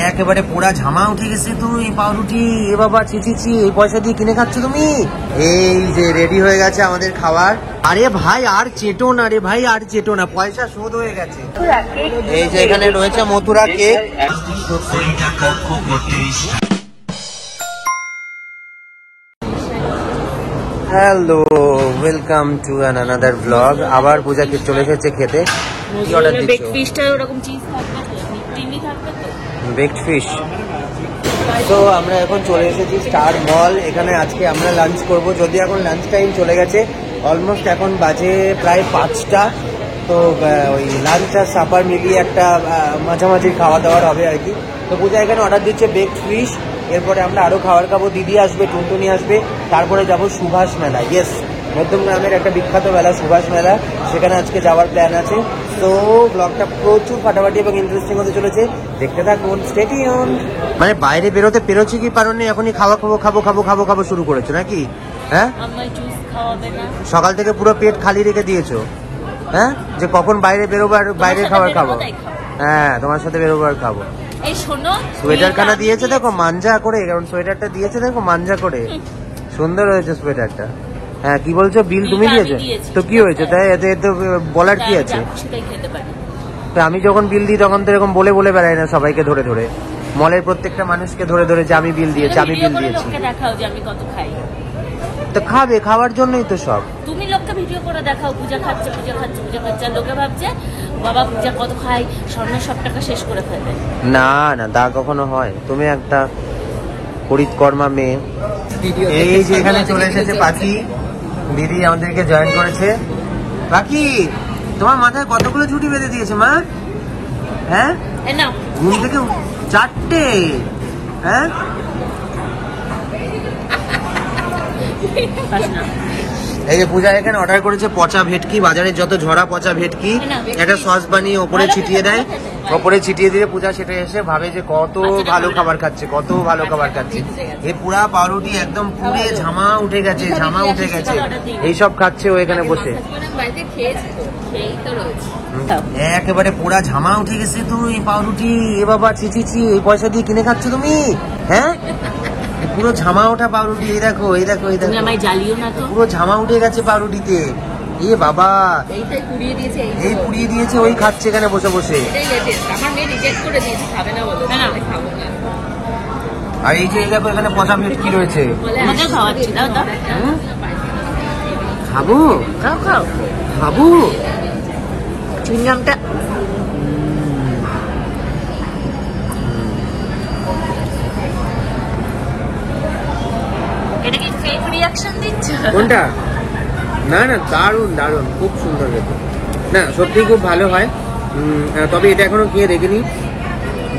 একেবারে পোড়া ঝামা উঠে গেছে তুই পাউরুটি। এ বাবা চিচিচি, এই পয়সা দিয়ে কিনে খাচ্ছ তুমি? এই যে রেডি হয়ে গেছে আমাদের খাবার। আরে ভাই আর চেটো না রে ভাই, আর চেটো না, পয়সা শোধ হয়ে গেছে। এই যে এখানে রয়েছে Mathura cake. Hello, welcome to another blog. আবার পূজা চলে এসেছে খেতে। কি অর্ডার দিচ্ছ? বেকড ফিশটা ওরকম চিজ থাকবে তো, ক্রিমি থাকবে তো, বেকড ফিশ। তো আমরা এখন চলে এসেছি স্টার মল। এখানে আজকে আমরা লাঞ্চ করব, যদি এখন লাঞ্চ টাইম চলে গেছে, অলমোস্ট এখন বাজে প্রায় 5টা। তো ওই লাঞ্চ আর সাপার মিলিয়ে একটা মাঝামাঝি খাওয়া দাওয়ার হবে আর কি। তো পূজা এখানে অর্ডার দিচ্ছে বেকড ফিশ। এরপরে আমরা আরও খাবার খাবো, দিদি আসবে, টুনটুনি আসবে, তারপরে যাব সুভাষ মেলা। ইয়েস, মধ্যমগ্রামের একটা বিখ্যাত মেলা সুভাষ মেলা, সেখানে আজকে যাওয়ার প্ল্যান আছে। তো ব্লগটা প্রচুর ফাটাফাটি এবং ইন্টারেস্টিং হতে চলেছে, দেখতে থাকুন, স্টে টিউনড। মানে বাইরে বেরোতে পেরোচ্ছে কি পারোনি, এখনই খাওয়া খাবো শুরু করেছো নাকি? হ্যাঁ, সকাল থেকে পুরো পেট খালি রেখে দিয়েছো, হ্যাঁ, যে কখন বাইরে বেরোবো আর বাইরে খাবার খাবো। হ্যাঁ, তোমার সাথে বেরোবো আর খাবো। এই শোনো, সোয়েটার খানা দিয়েছে দেখো মাঞ্জা করে, কারণ সোয়েটারটা দিয়েছে দেখো মাঞ্জা করে, সুন্দর হয়েছে সোয়েটারটা। হ্যাঁ, কি বলছো? বিল তুমি দিয়েছো তো কি হয়েছে? তাই এতে তো বলার কি আছে? তো আমি যখন বিল দিই তখন তো এরকম বলে বলে বেড়াই না সবাইকে ধরে ধরে, মলের প্রত্যেকটা মানুষকে ধরে ধরে যে আমি বিল দিয়েছি, আমি বিল দিয়েছি। তো খাবে, খাওয়ার জন্যই তো সব। তুমি লোককে ভিডিও করে দেখাও, পূজা খাচ্ছে, লোকে ভাবছে বাবা পূজা কত খায়, স্বর্ণের সব টাকা শেষ করে ফেলবে। না না, তা কখনো হয়? তুমি একটা পরিকর্মা মেয়ে। এই যে এখানে চলে এসেছে পাখি, দিদি আমাদেরকে জয়েন করেছে। পাখি, তোমার মাথায় কতগুলো ছুটি বেঁধে দিয়েছে মা? হ্যাঁ, ঘুম থেকে 4টে? হ্যাঁ, এই যে পূজা এখানে অর্ডার করেছে পচা ভেটকি, বাজারের যত ঝরা পচা ভেটকি একটা সস বানিয়ে ওপরে ছিটিয়ে দেয়, ওপরে ছিটিয়ে দিয়ে পূজা সেটা এসে ভাবে যে কত ভালো খাবার খাচ্ছে, কত ভালো খাবার খাচ্ছে। এই পুরা পাউরুটি একদম পুড়ে ঝামা উঠে গেছে, ঝামা উঠে গেছে, এইসব খাচ্ছে ও এখানে বসে। একেবারে পোড়া ঝামা উঠে গেছে তুই পাউরুটি। এ বাবা চিচিচি, এই পয়সা দিয়ে কিনে খাচ্ছ তুমি? হ্যাঁ, পুরো ঝামা ওঠা পাউরুটি। এই দেখো, এই দেখো, এই দেখো, পুরো ঝামা উঠে গেছে পাউরুটিতে। এ বাবা, এই পুড়িয়ে দিয়েছে, ওই খাচ্ছে এখানে বসে বসে। আর এই যে দেখো এখানে পচা ভেটকি রয়েছে। খাবো, খাবো চুইংগামটা। এটা কি ফেক রিঅ্যাকশন দিচ্ছ? কোনটা? না না, দারুণ দারুণ, খুব সুন্দর খেতে। না সত্যি খুব ভালো হয়। তবে এটা এখনো খেয়ে দেখিনি।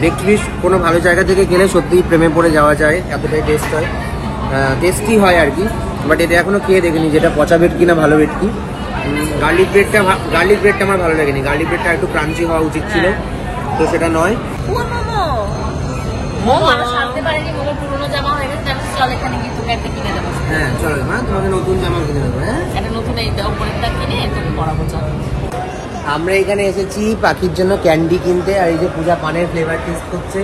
বেকড ফিশ কোনো ভালো জায়গা থেকে খেলে সত্যিই প্রেমে পড়ে যাওয়া যায়, এতটাই টেস্ট হয়, টেস্টি হয় আর কি। বাট এটা এখনো খেয়ে দেখিনি যেটা পচা ভেটকি না ভালো ভেটকি। গার্লিক ব্রেডটা আমার ভালো লাগেনি। গার্লিক ব্রেডটা একটু ক্রাঞ্চি হওয়া উচিত ছিল, তো সেটা নয়। হ্যাঁ চলো মা, তোমাকে নতুন জামা কিনে দেবো। হ্যাঁ, আমরা এখানে এসেছি পাখির জন্য ক্যান্ডি কিনতে। আর এই যে পূজা পানের ফ্লেভার টেস্ট করছে।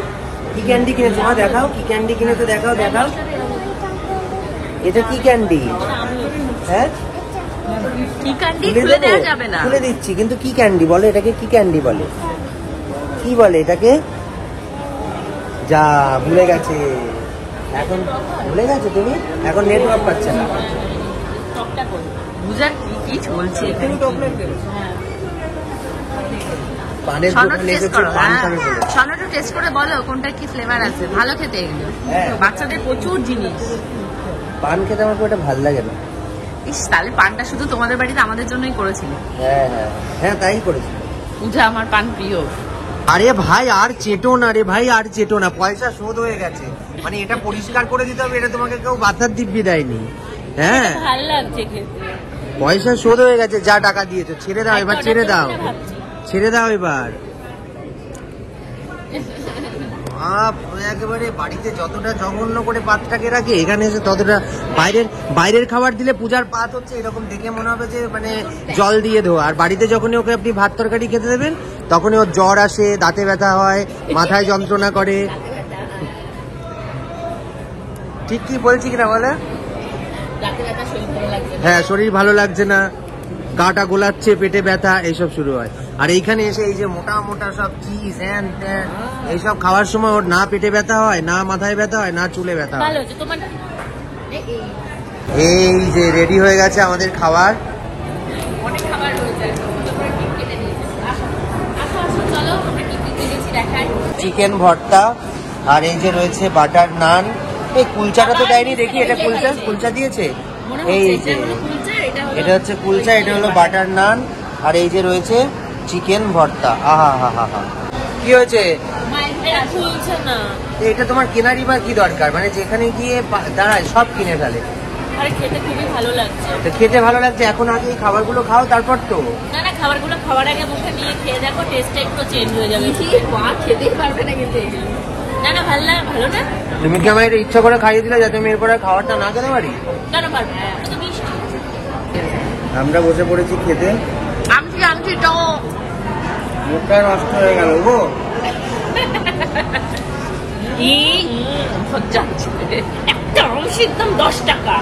কি ক্যান্ডি কিনেছো মা? দেখাও, কি ক্যান্ডি কিনেছো দেখাও, দেখাও। এটা কি ক্যান্ডি? হ্যাঁ, খুলে দিচ্ছি, কিন্তু কি ক্যান্ডি বলে এটাকে? কি ক্যান্ডি বলে? কি বলে এটাকে? যা ভুলে গেছে, এখন ভুলে গেছো তুমি, এখন নেটওয়ার্ক পাচ্ছে না। কি চলছে? পানের দোকানে এসেছে, পান খাবে বলে। শোনাটা টেস্ট করে বলো কোনটা কি ফ্লেভার আছে, ভালো খেতে এগুলো। বাচ্চাদের প্রচুর জিনিস। পান খেতে আমার খুব একটা ভালো লাগে না। ইস, তাহলে পানটা শুধু তোমাদের বাড়িতে আমাদের জন্যই করেছিল? হ্যাঁ হ্যাঁ হ্যাঁ, তাই করেছিল। পূজা আমার পান প্রিয়। আরে ভাই আর চেটো না রে ভাই, আর চেটো না, পয়সা শোধ হয়ে গেছে। মানে এটা পরিষ্কার করে দিতে হবে, এটা তোমাকে কেউ বাতার দিব্যি দেয়নি। হ্যাঁ, ভালো লাগছে খেতে, পয়সা শোধ হয়ে গেছে, যা টাকা দিয়েছো। ছেড়ে দাও এবার, ছেড়ে দাও, ছেড়ে দাও এবার। একেবারে বাড়িতে যতটা জঘন্য করে পাতটাকে রাখে, এখানে এসে ততটা বাইরের খাবার দিলে পূজার পাত হচ্ছে এরকম দেখে মনে হবে যে মানে জল দিয়ে ধোয়া। আর বাড়িতে যখনই ওকে আপনি ভাত তরকারি খেতে দেবেন তখনই ওর জ্বর আসে, দাঁতে ব্যথা হয়, মাথায় যন্ত্রণা করে। ঠিক কি বলছি কিনা বলে? হ্যাঁ, শরীর ভালো লাগছে না, গাটা গোলাচ্ছে, পেটে ব্যথা, এইসব শুরু হয়। আর এইখানে এসে এই যে মোটা মোটা সব চিজ হ্যান ত্যান এইসব খাওয়ার সময় ওর না পেটে ব্যথা হয়, না মাথায় ব্যথা হয়, না চুলে ব্যথা হয়। এই যে রেডি হয়ে গেছে আমাদের খাবার। চিকেন ভর্তা, আর এই যে রয়েছে বাটার নান। এই কুলচাটা তো দেয়নি, দেখি এটা কুলচা, কুলচা দিয়েছে। এই যে এটা হচ্ছে কুলচা, এটা হলো বাটার নান, আর এই যে রয়েছে চিকেন ভর্তা। আহা হা হা হা, কি হয়েছে? এটা তোমার কেনারই বা কি দরকার, মানে যেখানে গিয়ে দাঁড়ায় সব কিনে ফেলে। খেতে খুবই ভালো লাগছে। খেতে ভালো লাগছে, এখন আগে এই খাবারগুলো খাও তারপর তো। না না, খাবারগুলো খাওয়ার আগে মুখে নিয়ে খেয়ে দেখো, টেস্টটা একটু চেঞ্জ হয়ে যাবে। খেতেই পারবে না কিন্তু। না না, ভালো লাগে, ভালো না। তুমি কি আমার এটা ইচ্ছা করে খাইয়ে দিলে যাতে আমি এরপরে খাবারটা না খেতে পারি? কেন পারবে? আমরা বসে পড়েছি খেতে। আমছি তো মুখটা নষ্ট হয়ে গেল গো। একটা অংশ একদম 10 টাকা।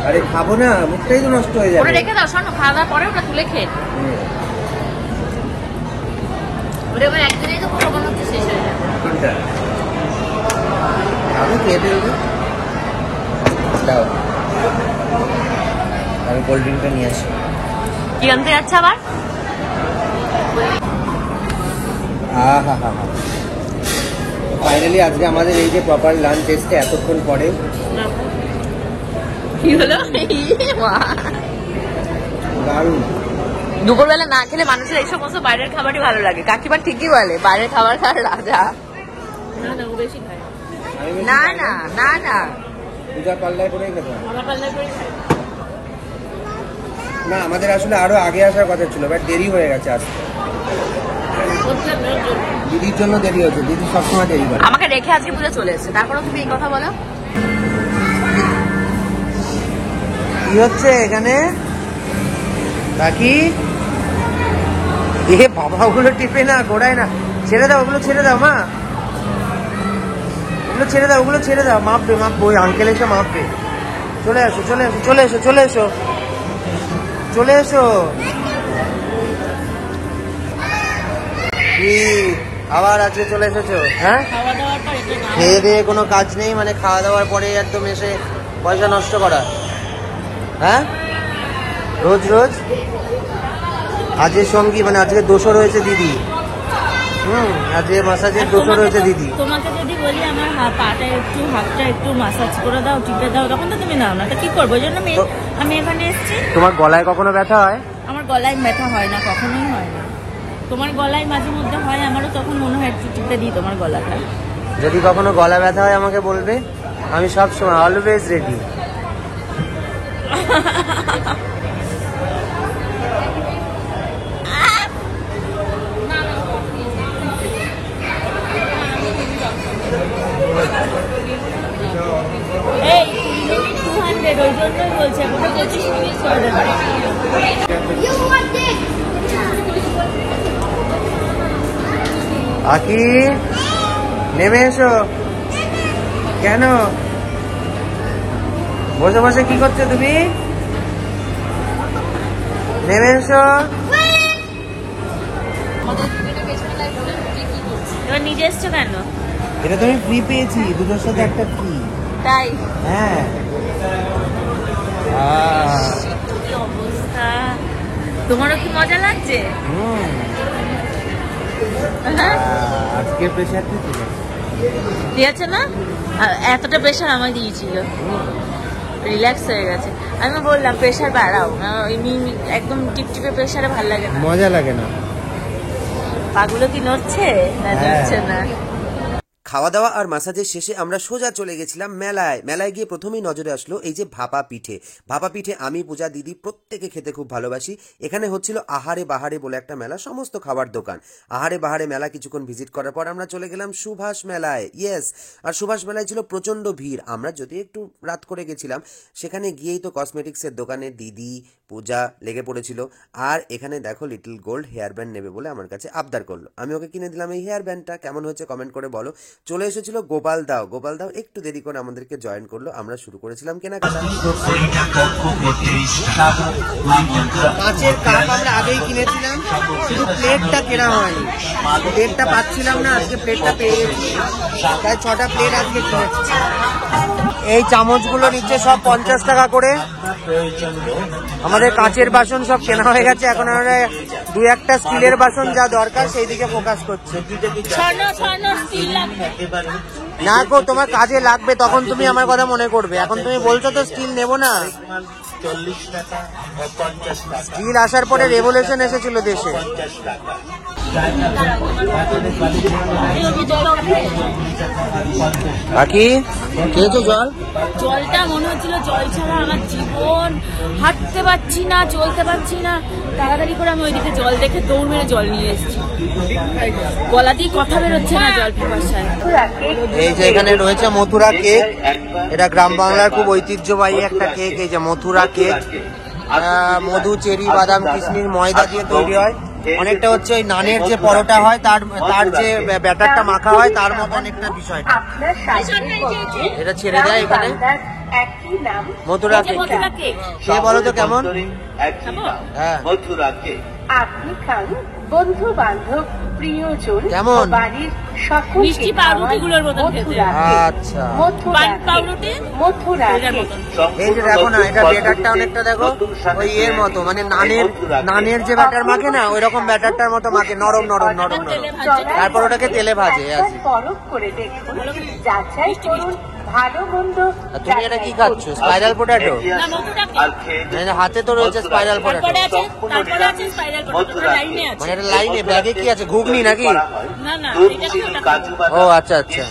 আরে খাবো না, মুখটাই তো নষ্ট হয়ে যাবে। ওটা রেখে দাও, শোনো, খাওয়া দাওয়ার পরে ওটা তুলে খেয়ে ওটা এবার একদিনেই তো পুরো বানাতে শেষ হয়ে যাবে। কোনটা? আমি খেয়ে দেবো, দাও। আমি কোল্ড ড্রিঙ্কটা নিয়ে আসি। কি আনতে যাচ্ছে আবার? হা হা হা। ফাইনালি আজকে আমাদের এই যে প্রপার লাঞ্চ এসছে এতক্ষণ পরে। কি হলো? দারুণ। দুপুরবেলা না খেলে মানুষের এই সমস্ত বাইরের খাবারই ভালো লাগে। কাকিমা ঠিকই বলে, বাইরের খাবার খাওয়ার রাজা। না না, ও বেশি খায়। না না না না, পূজা পাল্লায় করেই খেতে হয়। পাল্লায় করে খায় না, আমাদের আসলে আরো আগে আসার কথা ছিল, বাট দেরি হয়ে গেছে আসতে। দিদির জন্য দেরি হচ্ছে, দিদি সবসময় দেরি করে। আমাকে রেখে আজকে পূজা চলে এসেছে, তারপরে তুমি এই কথা বলো। কি হচ্ছে এখানে কাকি? এ বাবা, ওগুলো টিপে না, ঘোরায় না, ছেড়ে দাও ওগুলো, ছেড়ে দাও মা, ওগুলো ছেড়ে দাও, ওগুলো ছেড়ে দাও। মাপবে, মাপবে, ওই আঙ্কেল এসে মাপবে। চলে আসো, চলে আসো, চলে এসো, চলে এসো, চলে এসো। কি আবার আজকে চলে এসেছো? হ্যাঁ, খেয়ে দিয়ে কোনো কাজ নেই, মানে খাওয়া দাওয়ার পরে একদম এসে পয়সা নষ্ট করা। হ্যাঁ, রোজ রোজ। আজকের সঙ্গী মানে আজকে দোষও রয়েছে দিদি। আজকে মাসাজের দোষও রয়েছে দিদি। তোমাকে যদি বলি আমার পাটা একটু, হাতটা একটু মাসাজ করে দাও, টিপে দাও, তখন তো তুমি নাও না। তো কি করবো? ওই জন্য আমি এখানে এসেছি। তোমার গলায় কখনো ব্যথা হয়? আমার গলায় ব্যথা হয় না, কখনোই হয় না। তোমার গলায় মাঝে মধ্যে হয়, আমারও তখন মনে হয় একটু টিপে দিই তোমার গলাটা। যদি কখনো গলা ব্যথা হয় আমাকে বলবে, আমি সব সময় অলওয়েজ রেডি। এই 200, ওই জন্যই বলছি আমাকে 25 মিনিট করে দেবে। আকি, নেমে এসো। কেন বসে বসে কি করছো তুমি? নেমে এসো। এবার নিজে এসছো কেন? এটা তুমি ফ্রি পেয়েছি, দুটোর সাথে একটা ফ্রি। তাই? হ্যাঁ। কি অবস্থা, তোমারও কি মজা লাগছে? আজকে প্রেশার দিয়েছে না, এতটা প্রেশার আমায় দিয়েছিল, রিল্যাক্স হয়ে গেছে। আমি বললাম প্রেশার বাড়াও, একদম টিপটিপে প্রেশারে ভালো লাগে না, মজা লাগে না। পাগুলো কি নড়ছে না নড়ছে না। খাওয়া দাওয়া আর মাসাজের শেষে আমরা সোজা চলে গেছিলাম মেলায়। মেলায় গিয়ে প্রথমেই নজরে আসলো এই যে ভাপা পিঠে। ভাপা পিঠে আমি, পূজা, দিদি প্রত্যেকে খেতে খুব ভালোবাসি। এখানে হচ্ছিল আহারে বাহারে বলে একটা মেলা, সমস্ত খাবার দোকান। আহারে বাহারে মেলা কিছুক্ষণ ভিজিট করার পর আমরা চলে গেলাম সুভাষ মেলায়। ইয়েস, আর সুভাষ মেলায় ছিল প্রচণ্ড ভিড়। আমরা যদি একটু রাত করে গেছিলাম, সেখানে গিয়েই তো কসমেটিক্সের দোকানে দিদি, পূজা লেগে পড়েছিল। আর এখানে দেখো লিটল গোল্ড হেয়ার ব্যান্ড নেবে বলে আমার কাছে আবদার করলো, আমি ওকে কিনে দিলাম এই হেয়ার ব্যান্ডটা। কেমন হচ্ছে কমেন্ট করে বলো। চলে এসেছিল গোপাল দাও, গোপাল দাও একটু দেরি করে আমাদেরকে জয়েন করলো, আমরা শুরু করেছিলাম কেনাকাটা। মাছের কাপ আমরা আগেই কিনেছিলাম, শুধু প্লেটটা কেনা হয়নি, প্লেটটা পাচ্ছিলাম না, আজকে প্লেটটা পেয়ে গেছি, তাই 6টা প্লেট আজকে কিনেছি। এই চামচগুলো নিচ্ছে সব 50 টাকা করে। আমাদের কাঁচের বাসন সব কেনা হয়ে গেছে, এখন আমরা 2-1টা স্টিলের বাসন যা দরকার সেই দিকে ফোকাস করছে। না গো, তোমার কাজে লাগবে তখন তুমি আমার কথা মনে করবে, এখন তুমি বলছো তো স্টিল নেবো না। স্টিল আসার পরে রেভলিউশন এসেছিল দেশে। বাকি খেয়েছো জল? জলটা মনে হচ্ছিল জল ছাড়া আমার জীবন, হাঁটতে পারছি না, চলতে পারছি না। তাড়াতাড়ি করে আমি ওইদিকে জল দেখে দৌড় মেরে জল নিয়ে এসেছি, গলা দিয়ে কথা বেরোচ্ছে না জল পিপাসায়। এই যে এখানে রয়েছে মথুরা কেক, এটা গ্রাম বাংলার খুব ঐতিহ্যবাহী একটা কেক। এই যে মথুরা কেক, মধু, চেরি, বাদাম, কিশমিশ, ময়দা দিয়ে তৈরি হয়। অনেকটা হচ্ছে ওই নানের যে পরোটা হয় তার যে ব্যাটারটা মাখা হয় তার মতো অনেকটা বিষয়টা। এটা ছেড়ে দেয় এখানে মথুরা কেক। কে বলো তো কেমন? হ্যাঁ, আপনি খান বন্ধু বান্ধব প্রিয়জন কেমন? বাড়ির সকল মিষ্টি পাউরুটিগুলোর মতন খেতে। আচ্ছা, পাউরুটি মথুরা এই যে দেখো না, এটা ব্যাটারটা অনেকটা দেখো ওই এর মতো, মানে নানের যে ব্যাটার মাখে না ওই রকম ব্যাটারটার মতো মাখে, নরম নরম নরম নরম, তারপর ওটাকে তেলে ভাজে। পরখ করে দেখুন, যাচাই করুন ভালো মন্দ। তুমি এটা কি খাচ্ছ? স্পাইরাল পোটাটো? হাতে তো রয়েছে স্পাইরাল পোটাটো, মানে এটা লাইনে ব্যাগে কি আছে? ঘুগনি নাকি? ও আচ্ছা আচ্ছা।